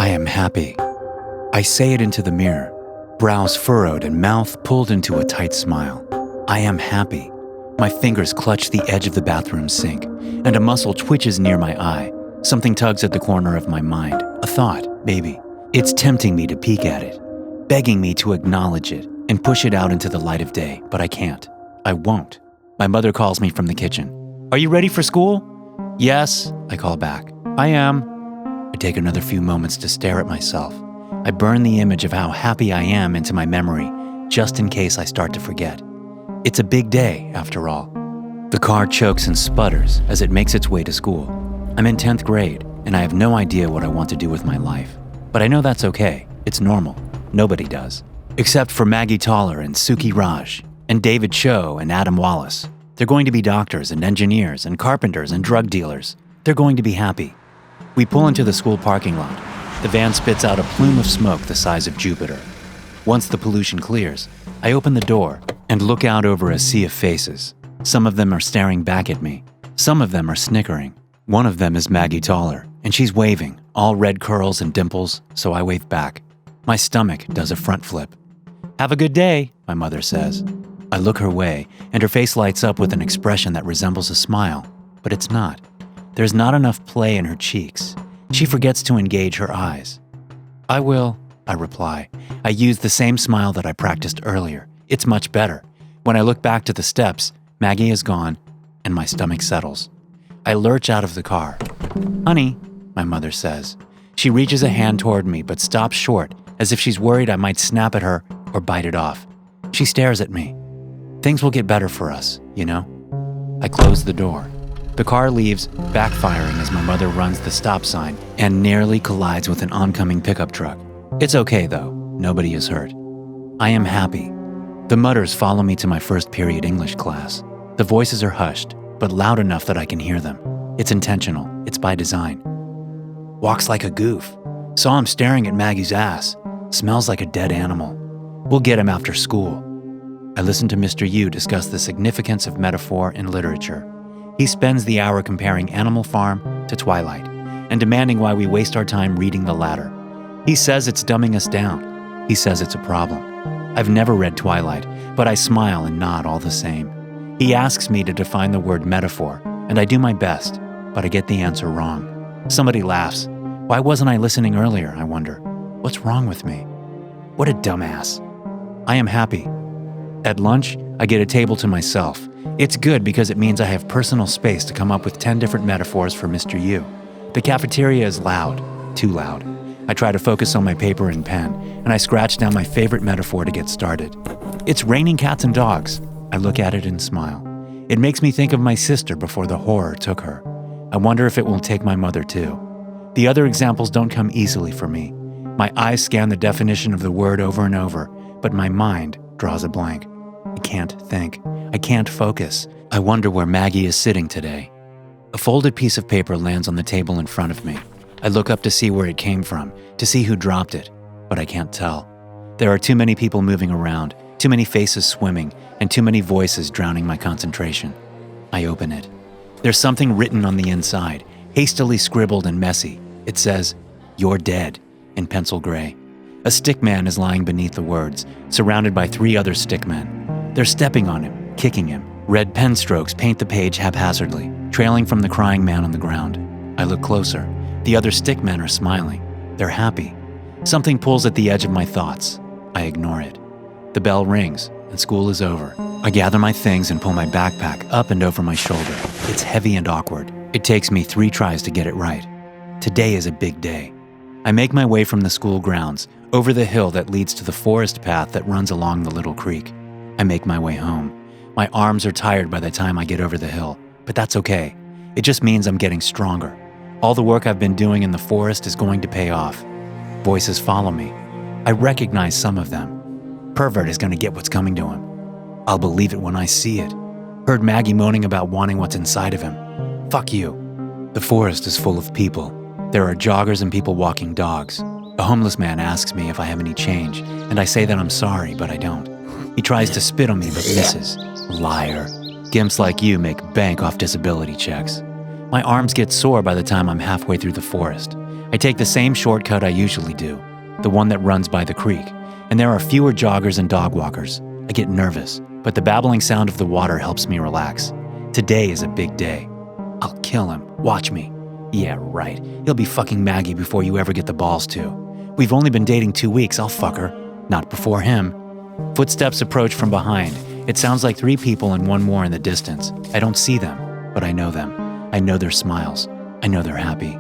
I am happy. I say it into the mirror, brows furrowed and mouth pulled into a tight smile. I am happy. My fingers clutch the edge of the bathroom sink, and a muscle twitches near my eye. Something tugs at the corner of my mind. A thought, maybe. It's tempting me to peek at it, begging me to acknowledge it and push it out into the light of day, but I can't. I won't. My mother calls me from the kitchen. Are you ready for school? Yes, I call back. I am. I take another few moments to stare at myself. I burn the image of how happy I am into my memory, just in case I start to forget. It's a big day, after all. The car chokes and sputters as it makes its way to school. I'm in 10th grade, and I have no idea what I want to do with my life. But I know that's okay. It's normal. Nobody does. Except for Maggie Toller and Suki Raj, and David Cho and Adam Wallace. They're going to be doctors and engineers and carpenters and drug dealers. They're going to be happy. We pull into the school parking lot. The van spits out a plume of smoke the size of Jupiter. Once the pollution clears, I open the door and look out over a sea of faces. Some of them are staring back at me. Some of them are snickering. One of them is Maggie Toller, and she's waving, all red curls and dimples, so I wave back. My stomach does a front flip. Have a good day, my mother says. I look her way, and her face lights up with an expression that resembles a smile, but it's not. There's not enough play in her cheeks. She forgets to engage her eyes. I will, I reply. I use the same smile that I practiced earlier. It's much better. When I look back to the steps, Maggie is gone, and my stomach settles. I lurch out of the car. Honey, my mother says. She reaches a hand toward me, but stops short, as if she's worried I might snap at her or bite it off. She stares at me. Things will get better for us, you know? I close the door. The car leaves, backfiring as my mother runs the stop sign and nearly collides with an oncoming pickup truck. It's okay, though. Nobody is hurt. I am happy. The mutters follow me to my first period English class. The voices are hushed, but loud enough that I can hear them. It's intentional. It's by design. Walks like a goof. Saw him staring at Maggie's ass. Smells like a dead animal. We'll get him after school. I listen to Mr. Yu discuss the significance of metaphor in literature. He spends the hour comparing Animal Farm to Twilight and demanding why we waste our time reading the latter. He says it's dumbing us down. He says it's a problem. I've never read Twilight, but I smile and nod all the same. He asks me to define the word metaphor, and I do my best, but I get the answer wrong. Somebody laughs. Why wasn't I listening earlier, I wonder? What's wrong with me? What a dumbass. I am happy. At lunch, I get a table to myself. It's good because it means I have personal space to come up with 10 different metaphors for Mr. Yu. The cafeteria is loud, too loud. I try to focus on my paper and pen, and I scratch down my favorite metaphor to get started. It's raining cats and dogs. I look at it and smile. It makes me think of my sister before the horror took her. I wonder if it will take my mother too. The other examples don't come easily for me. My eyes scan the definition of the word over and over, but my mind draws a blank. I can't think. I can't focus. I wonder where Maggie is sitting today. A folded piece of paper lands on the table in front of me. I look up to see where it came from, to see who dropped it, but I can't tell. There are too many people moving around, too many faces swimming, and too many voices drowning my concentration. I open it. There's something written on the inside, hastily scribbled and messy. It says, "You're dead," in pencil gray. A stickman is lying beneath the words, surrounded by 3 other stickmen. They're stepping on him, kicking him. Red pen strokes paint the page haphazardly, trailing from the crying man on the ground. I look closer. The other stickmen are smiling. They're happy. Something pulls at the edge of my thoughts. I ignore it. The bell rings, and school is over. I gather my things and pull my backpack up and over my shoulder. It's heavy and awkward. It takes me 3 tries to get it right. Today is a big day. I make my way from the school grounds, over the hill that leads to the forest path that runs along the little creek. I make my way home. My arms are tired by the time I get over the hill, but that's okay. It just means I'm getting stronger. All the work I've been doing in the forest is going to pay off. Voices follow me. I recognize some of them. Pervert is going to get what's coming to him. I'll believe it when I see it. Heard Maggie moaning about wanting what's inside of him. Fuck you. The forest is full of people. There are joggers and people walking dogs. A homeless man asks me if I have any change, and I say that I'm sorry, but I don't. He tries to spit on me, but misses. Liar. Gimps like you make bank off disability checks. My arms get sore by the time I'm halfway through the forest. I I take the same shortcut I usually do, the one that runs by the creek, and there are fewer joggers and dog walkers. I get nervous, but the babbling sound of the water helps me relax. Today is a big day. I'll kill him. Watch me. Yeah, right. He'll be fucking Maggie before you ever get the balls to. We've only been dating 2 weeks, I'll fuck her. Not before him. Footsteps approach from behind. It sounds like 3 people and 1 more in the distance. I don't see them, but I know them. I know their smiles. I know they're happy.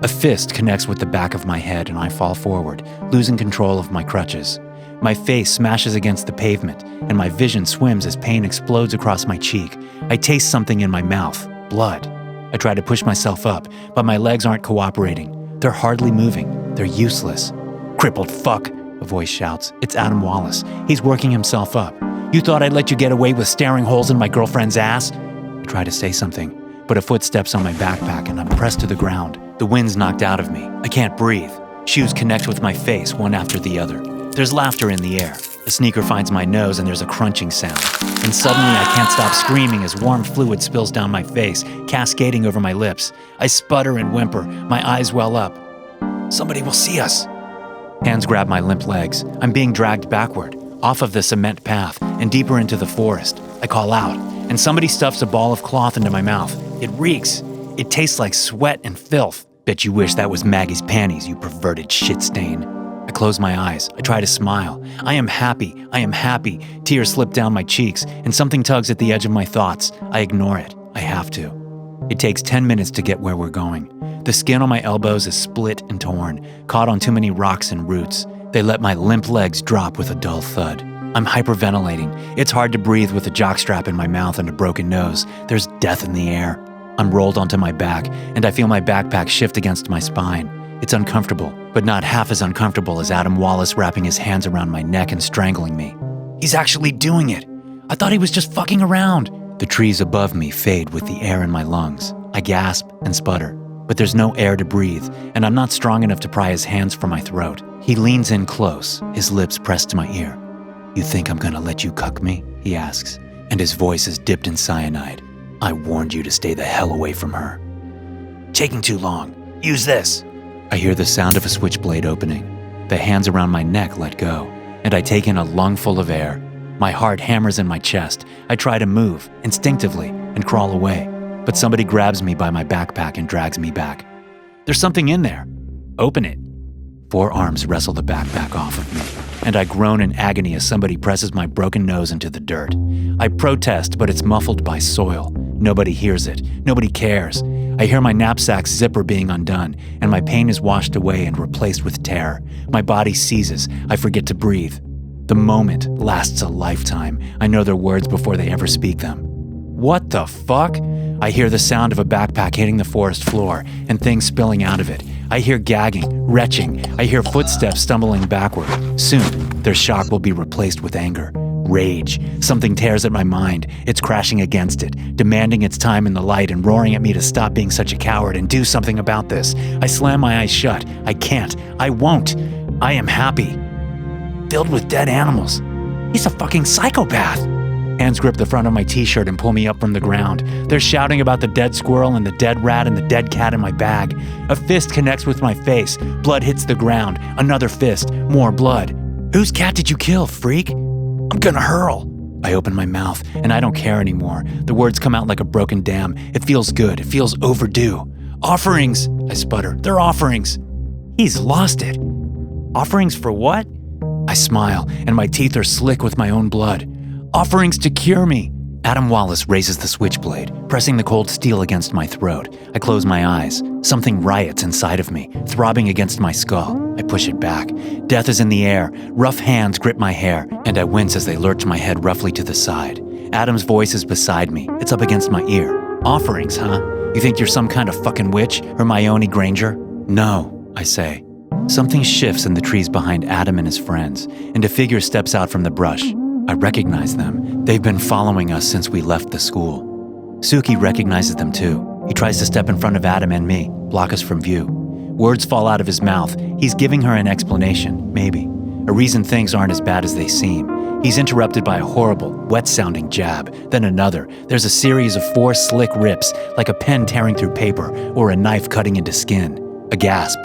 A fist connects with the back of my head and I fall forward, losing control of my crutches. My face smashes against the pavement and my vision swims as pain explodes across my cheek. I taste something in my mouth, blood. I try to push myself up, but my legs aren't cooperating. They're hardly moving. They're useless. Crippled fuck, a voice shouts. It's Adam Wallace. He's working himself up. You thought I'd let you get away with staring holes in my girlfriend's ass? I try to say something, but a foot steps on my backpack and I'm pressed to the ground. The wind's knocked out of me. I can't breathe. Shoes connect with my face, one after the other. There's laughter in the air. A sneaker finds my nose and there's a crunching sound. And suddenly I can't stop screaming as warm fluid spills down my face, cascading over my lips. I sputter and whimper. My eyes well up. Somebody will see us. Hands grab my limp legs. I'm being dragged backward, off of the cement path and deeper into the forest. I call out, and somebody stuffs a ball of cloth into my mouth. It reeks. It tastes like sweat and filth. Bet you wish that was Maggie's panties, you perverted shit stain. I close my eyes. I try to smile. I am happy. I am happy. Tears slip down my cheeks, and something tugs at the edge of my thoughts. I ignore it. I have to. It takes 10 minutes to get where we're going. The skin on my elbows is split and torn, caught on too many rocks and roots. They let my limp legs drop with a dull thud. I'm hyperventilating. It's hard to breathe with a jockstrap in my mouth and a broken nose. There's death in the air. I'm rolled onto my back, and I feel my backpack shift against my spine. It's uncomfortable, but not half as uncomfortable as Adam Wallace wrapping his hands around my neck and strangling me. He's actually doing it. I thought he was just fucking around. The trees above me fade with the air in my lungs. I gasp and sputter, but there's no air to breathe, and I'm not strong enough to pry his hands from my throat. He leans in close, his lips pressed to my ear. You think I'm gonna let you cuck me? He asks, and his voice is dipped in cyanide. I warned you to stay the hell away from her. Taking too long. Use this. I hear the sound of a switchblade opening. The hands around my neck let go, and I take in a lungful of air. My heart hammers in my chest. I try to move, instinctively, and crawl away, but somebody grabs me by my backpack and drags me back. There's something in there. Open it. 4 arms wrestle the backpack off of me, and I groan in agony as somebody presses my broken nose into the dirt. I protest, but it's muffled by soil. Nobody hears it. Nobody cares. I hear my knapsack's zipper being undone, and my pain is washed away and replaced with terror. My body seizes. I forget to breathe. The moment lasts a lifetime. I know their words before they ever speak them. What the fuck? I hear the sound of a backpack hitting the forest floor and things spilling out of it. I hear gagging, retching. I hear footsteps stumbling backward. Soon, their shock will be replaced with anger. Rage. Something tears at my mind. It's crashing against it, demanding its time in the light and roaring at me to stop being such a coward and do something about this. I slam my eyes shut. I can't. I won't. I am happy. Filled with dead animals. He's a fucking psychopath. Hands grip the front of my t-shirt and pull me up from the ground. They're shouting about the dead squirrel and the dead rat and the dead cat in my bag. A fist connects with my face. Blood hits the ground. Another fist. More blood. Whose cat did you kill, freak? I'm gonna hurl. I open my mouth, and I don't care anymore. The words come out like a broken dam. It feels good. It feels overdue. Offerings, I sputter. They're offerings. He's lost it. Offerings for what? I smile, and my teeth are slick with my own blood. Offerings to cure me. Adam Wallace raises the switchblade, pressing the cold steel against my throat. I close my eyes. Something riots inside of me, throbbing against my skull. I push it back. Death is in the air. Rough hands grip my hair, and I wince as they lurch my head roughly to the side. Adam's voice is beside me. It's up against my ear. Offerings, huh? You think you're some kind of fucking witch, Hermione Granger? No, I say. Something shifts in the trees behind Adam and his friends, and a figure steps out from the brush. I recognize them. They've been following us since we left the school. Suki recognizes them too. He tries to step in front of Adam and me, block us from view. Words fall out of his mouth. He's giving her an explanation, maybe. A reason things aren't as bad as they seem. He's interrupted by a horrible, wet-sounding jab, then another. There's a series of 4 slick rips, like a pen tearing through paper or a knife cutting into skin. A gasp.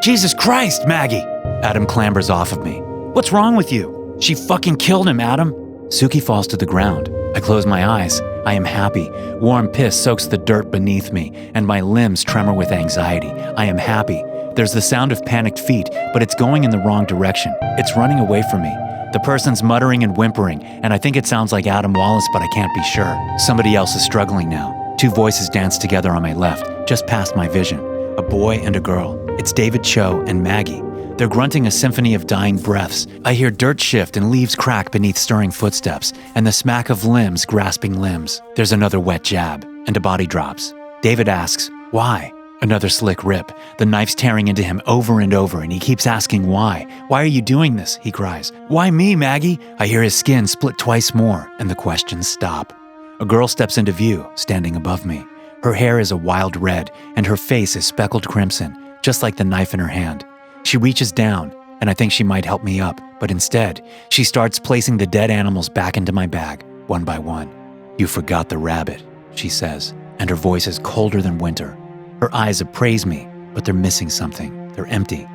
Jesus Christ, Maggie! Adam clambers off of me. What's wrong with you? She fucking killed him, Adam. Suki falls to the ground. I close my eyes. I am happy. Warm piss soaks the dirt beneath me, and my limbs tremor with anxiety. I am happy. There's the sound of panicked feet, but it's going in the wrong direction. It's running away from me. The person's muttering and whimpering, and I think it sounds like Adam Wallace, but I can't be sure. Somebody else is struggling now. Two voices dance together on my left, just past my vision. A boy and a girl. It's David Cho and Maggie. They're grunting a symphony of dying breaths. I hear dirt shift and leaves crack beneath stirring footsteps, and the smack of limbs grasping limbs. There's another wet jab, and a body drops. David asks, "Why?" Another slick rip. The knife's tearing into him over and over, and he keeps asking why. "Why are you doing this?" he cries. "Why me, Maggie?" I hear his skin split twice more, and the questions stop. A girl steps into view, standing above me. Her hair is a wild red, and her face is speckled crimson, just like the knife in her hand. She reaches down, and I think she might help me up, but instead, she starts placing the dead animals back into my bag, one by one. "You forgot the rabbit," she says, and her voice is colder than winter. Her eyes appraise me, but they're missing something. They're empty.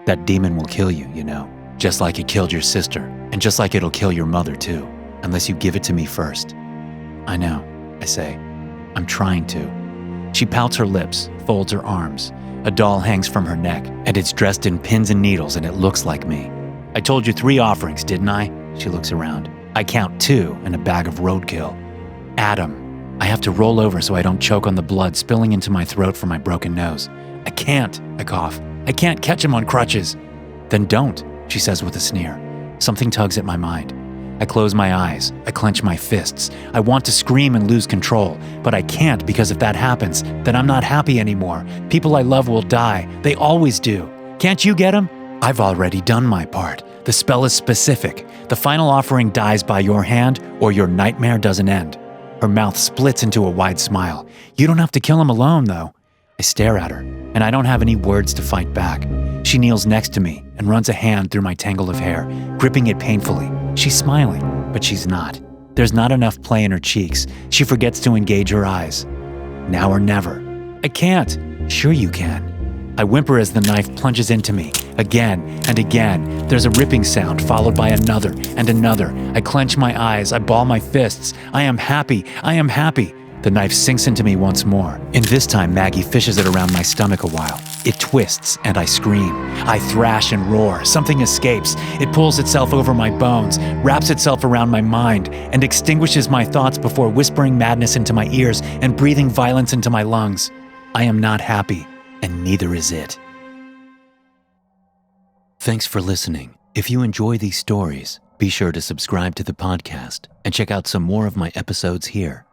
"That demon will kill you, you know, just like it killed your sister, and just like it'll kill your mother too, unless you give it to me first." "I know," I say. "I'm trying to." She pouts her lips, folds her arms. A doll hangs from her neck, and it's dressed in pins and needles, and it looks like me. "I told you 3 offerings, didn't I?" She looks around. "I count 2 and a bag of roadkill." "Adam." I have to roll over so I don't choke on the blood spilling into my throat from my broken nose. "I can't," I cough. "I can't catch him on crutches." "Then don't," she says with a sneer. Something tugs at my mind. I close my eyes. I clench my fists. I want to scream and lose control, but I can't because if that happens, then I'm not happy anymore. People I love will die. They always do. Can't you get him? I've already done my part. The spell is specific. The final offering dies by your hand or your nightmare doesn't end. Her mouth splits into a wide smile. "You don't have to kill him alone, though." I stare at her, and I don't have any words to fight back. She kneels next to me and runs a hand through my tangle of hair, gripping it painfully. She's smiling, but she's not. There's not enough play in her cheeks. She forgets to engage her eyes. "Now or never." "I can't." "Sure you can." I whimper as the knife plunges into me. Again and again, there's a ripping sound followed by another and another. I clench my eyes. I ball my fists. I am happy. I am happy. The knife sinks into me once more, and this time Maggie fishes it around my stomach a while. It twists, and I scream. I thrash and roar. Something escapes. It pulls itself over my bones, wraps itself around my mind, and extinguishes my thoughts before whispering madness into my ears and breathing violence into my lungs. I am not happy, and neither is it. Thanks for listening. If you enjoy these stories, be sure to subscribe to the podcast and check out some more of my episodes here.